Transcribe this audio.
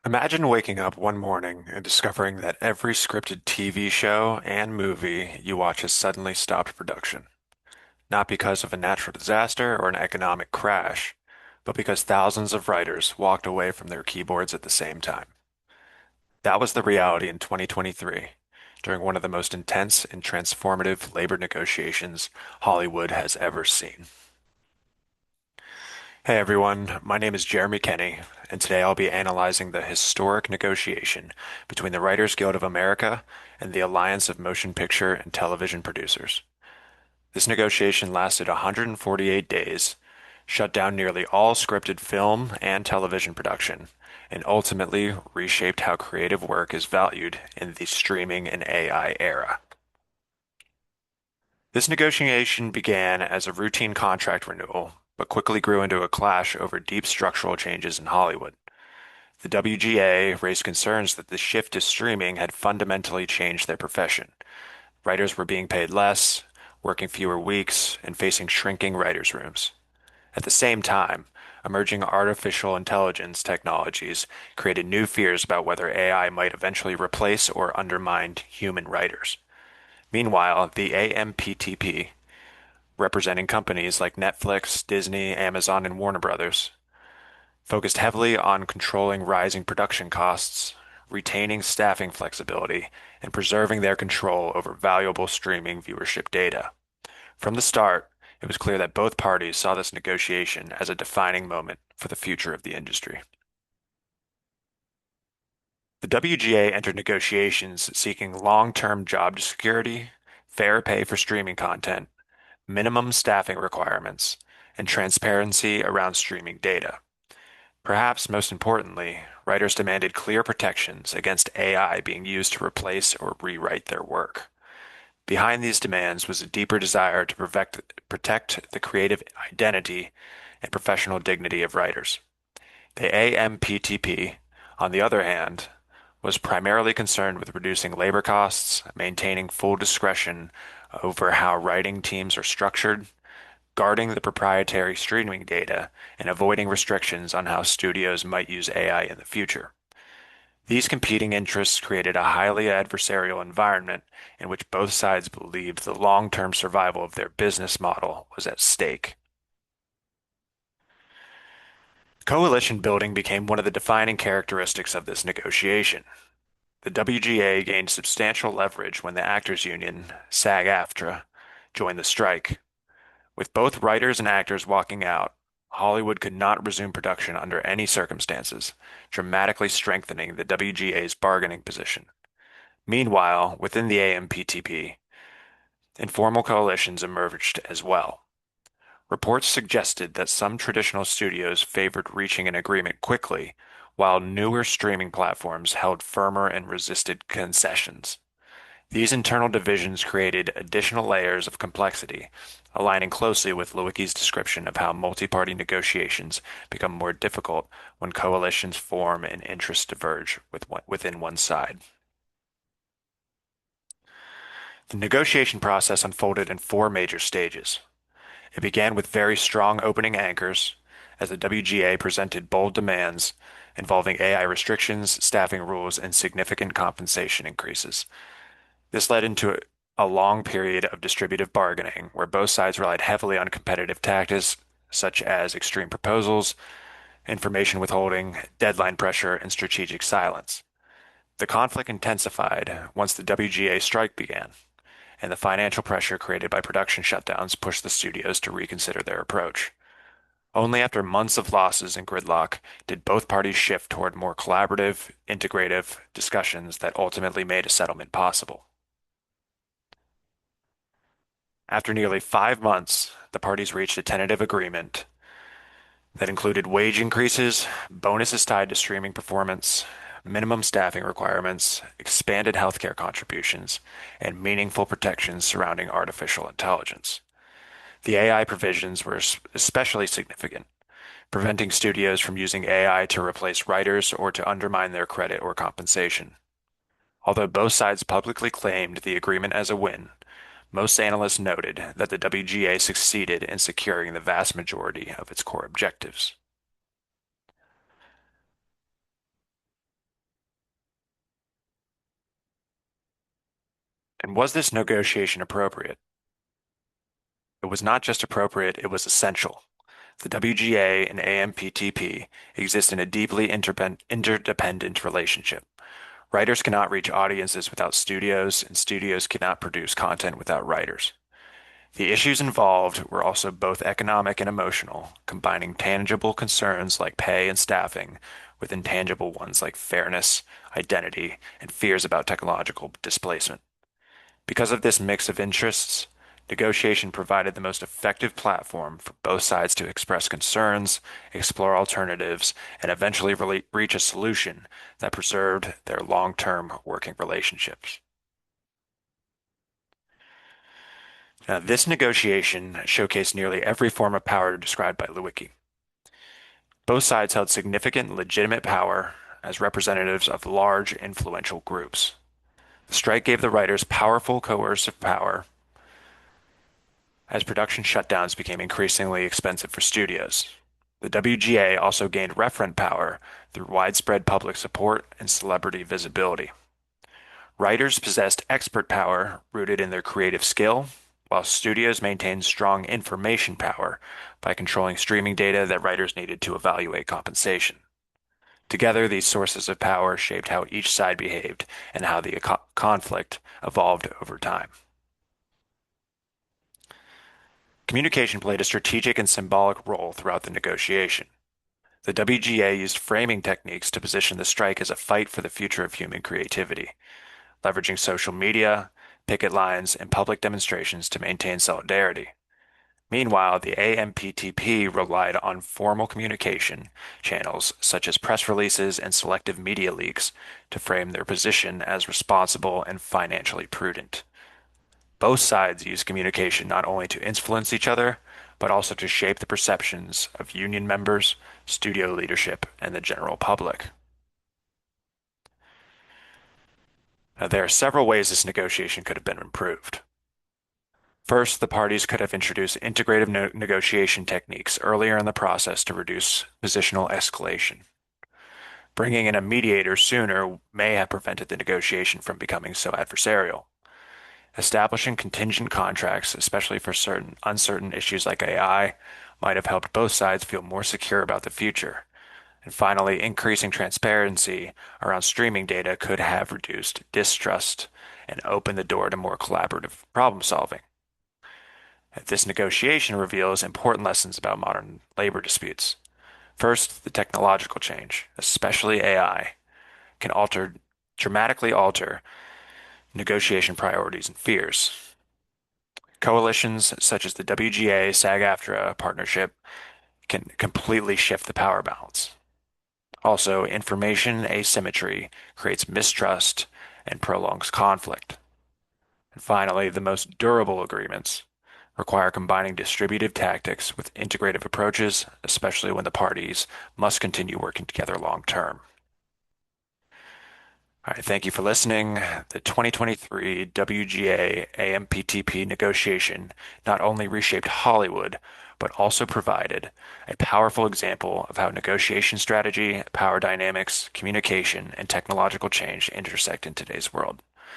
Imagine waking up one morning and discovering that every scripted TV show and movie you watch has suddenly stopped production, not because of a natural disaster or an economic crash, but because thousands of writers walked away from their keyboards at the same time. That was the reality in 2023, during one of the most intense and transformative labor negotiations Hollywood has ever seen. Hey everyone, my name is Jeremy Kenny, and today I'll be analyzing the historic negotiation between the Writers Guild of America and the Alliance of Motion Picture and Television Producers. This negotiation lasted 148 days, shut down nearly all scripted film and television production, and ultimately reshaped how creative work is valued in the streaming and AI era. This negotiation began as a routine contract renewal, but quickly grew into a clash over deep structural changes in Hollywood. The WGA raised concerns that the shift to streaming had fundamentally changed their profession. Writers were being paid less, working fewer weeks, and facing shrinking writers' rooms. At the same time, emerging artificial intelligence technologies created new fears about whether AI might eventually replace or undermine human writers. Meanwhile, the AMPTP, representing companies like Netflix, Disney, Amazon, and Warner Brothers, focused heavily on controlling rising production costs, retaining staffing flexibility, and preserving their control over valuable streaming viewership data. From the start, it was clear that both parties saw this negotiation as a defining moment for the future of the industry. The WGA entered negotiations seeking long-term job security, fair pay for streaming content, minimum staffing requirements, and transparency around streaming data. Perhaps most importantly, writers demanded clear protections against AI being used to replace or rewrite their work. Behind these demands was a deeper desire to protect the creative identity and professional dignity of writers. The AMPTP, on the other hand, was primarily concerned with reducing labor costs, maintaining full discretion over how writing teams are structured, guarding the proprietary streaming data, and avoiding restrictions on how studios might use AI in the future. These competing interests created a highly adversarial environment in which both sides believed the long-term survival of their business model was at stake. Coalition building became one of the defining characteristics of this negotiation. The WGA gained substantial leverage when the actors union, SAG-AFTRA, joined the strike. With both writers and actors walking out, Hollywood could not resume production under any circumstances, dramatically strengthening the WGA's bargaining position. Meanwhile, within the AMPTP, informal coalitions emerged as well. Reports suggested that some traditional studios favored reaching an agreement quickly, while newer streaming platforms held firmer and resisted concessions. These internal divisions created additional layers of complexity, aligning closely with Lewicki's description of how multi-party negotiations become more difficult when coalitions form and interests diverge within one side. The negotiation process unfolded in four major stages. It began with very strong opening anchors, as the WGA presented bold demands involving AI restrictions, staffing rules, and significant compensation increases. This led into a long period of distributive bargaining, where both sides relied heavily on competitive tactics such as extreme proposals, information withholding, deadline pressure, and strategic silence. The conflict intensified once the WGA strike began, and the financial pressure created by production shutdowns pushed the studios to reconsider their approach. Only after months of losses and gridlock did both parties shift toward more collaborative, integrative discussions that ultimately made a settlement possible. After nearly 5 months, the parties reached a tentative agreement that included wage increases, bonuses tied to streaming performance, minimum staffing requirements, expanded healthcare contributions, and meaningful protections surrounding artificial intelligence. The AI provisions were especially significant, preventing studios from using AI to replace writers or to undermine their credit or compensation. Although both sides publicly claimed the agreement as a win, most analysts noted that the WGA succeeded in securing the vast majority of its core objectives. And was this negotiation appropriate? It was not just appropriate, it was essential. The WGA and AMPTP exist in a deeply interdependent relationship. Writers cannot reach audiences without studios, and studios cannot produce content without writers. The issues involved were also both economic and emotional, combining tangible concerns like pay and staffing with intangible ones like fairness, identity, and fears about technological displacement. Because of this mix of interests, negotiation provided the most effective platform for both sides to express concerns, explore alternatives, and eventually reach a solution that preserved their long-term working relationships. Now, this negotiation showcased nearly every form of power described by Lewicki. Both sides held significant legitimate power as representatives of large, influential groups. The strike gave the writers powerful coercive power as production shutdowns became increasingly expensive for studios. The WGA also gained referent power through widespread public support and celebrity visibility. Writers possessed expert power rooted in their creative skill, while studios maintained strong information power by controlling streaming data that writers needed to evaluate compensation. Together, these sources of power shaped how each side behaved and how the conflict evolved over time. Communication played a strategic and symbolic role throughout the negotiation. The WGA used framing techniques to position the strike as a fight for the future of human creativity, leveraging social media, picket lines, and public demonstrations to maintain solidarity. Meanwhile, the AMPTP relied on formal communication channels such as press releases and selective media leaks to frame their position as responsible and financially prudent. Both sides use communication not only to influence each other, but also to shape the perceptions of union members, studio leadership, and the general public. Now, there are several ways this negotiation could have been improved. First, the parties could have introduced integrative negotiation techniques earlier in the process to reduce positional escalation. Bringing in a mediator sooner may have prevented the negotiation from becoming so adversarial. Establishing contingent contracts, especially for certain uncertain issues like AI, might have helped both sides feel more secure about the future. And finally, increasing transparency around streaming data could have reduced distrust and opened the door to more collaborative problem solving. This negotiation reveals important lessons about modern labor disputes. First, the technological change, especially AI, can dramatically alter negotiation priorities and fears. Coalitions such as the WGA SAG-AFTRA partnership can completely shift the power balance. Also, information asymmetry creates mistrust and prolongs conflict. And finally, the most durable agreements require combining distributive tactics with integrative approaches, especially when the parties must continue working together long term. All right, thank you for listening. The 2023 WGA AMPTP negotiation not only reshaped Hollywood, but also provided a powerful example of how negotiation strategy, power dynamics, communication, and technological change intersect in today's world.